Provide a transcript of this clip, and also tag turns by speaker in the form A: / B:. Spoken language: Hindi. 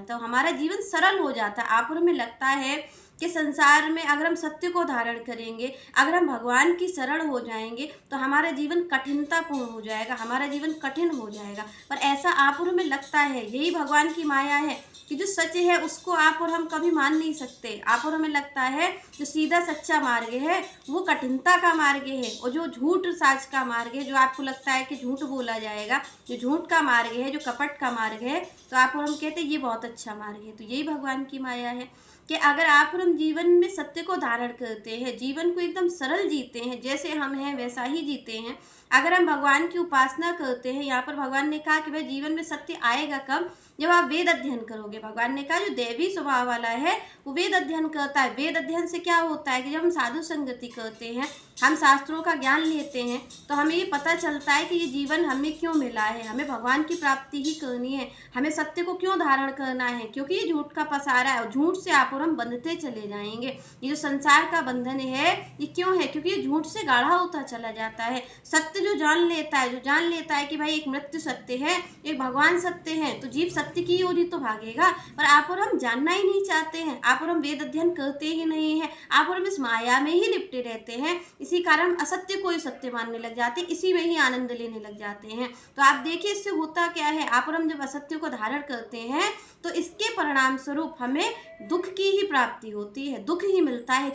A: जाता है, हमारा जीवन सरल हो जाता है। आप और हमें लगता है कि संसार में अगर हम सत्य को धारण करेंगे, अगर हम भगवान की शरण हो जाएंगे तो हमारा जीवन कठिनतापूर्ण हो जाएगा, हमारा जीवन कठिन हो जाएगा। पर ऐसा आप और हमें लगता है, यही भगवान की माया है कि जो सच है उसको आप और हम कभी मान नहीं सकते। आप और हमें लगता है जो सीधा सच्चा मार्ग है वो कठिनता का मार्ग है, और जो झूठ साज का मार्ग है, जो आपको लगता है कि झूठ बोला जाएगा, जो झूठ का मार्ग है, जो कपट का मार्ग है, तो आप और हम कहते हैं ये बहुत अच्छा मार्ग है। तो यही भगवान की माया है कि अगर आप और हम जीवन में सत्य को धारण करते हैं, जीवन को एकदम सरल जीते हैं, जैसे हम हैं वैसा ही जीते हैं, अगर हम भगवान की उपासना करते हैं, यहाँ पर भगवान ने कहा कि भाई जीवन में सत्य आएगा कब, जब आप वेद अध्ययन करोगे। भगवान ने कहा जो देवी स्वभाव वाला है वो वेद अध्ययन करता है। वेद अध्ययन से क्या होता है कि जब हम साधु संगति करते हैं, हम शास्त्रों का ज्ञान लेते हैं, तो हमें ये पता चलता है कि ये जीवन हमें क्यों मिला है, हमें भगवान की प्राप्ति ही करनी है, हमें सत्य को क्यों धारण करना है, क्योंकि ये झूठ का पसारा है और झूठ से आप और हम बंधते चले जाएंगे। ये जो संसार का बंधन है ये क्यों है, क्योंकि ये झूठ से गाढ़ा होता चला जाता है। सत्य जो जान लेता है, जो जान लेता है कि भाई एक मृत्यु सत्य है, एक भगवान सत्य है, तो जीव सत्य की ओर ही तो भागेगा। पर आप और हम जानना ही नहीं चाहते हैं, आप और हम वेद अध्ययन करते ही नहीं है, आप और हम इस माया में ही लिपटे रहते हैं। इसी कारण असत्य को ही सत्य मानने लग जाते हैं, इसी में ही आनंद लेने लग जाते हैं। तो आप देखिए इससे होता क्या है, आप और हम जब असत्य को धारण करते हैं तो इसके परिणाम स्वरूप हमें दुख की ही प्राप्ति होती है, दुख ही मिलता है।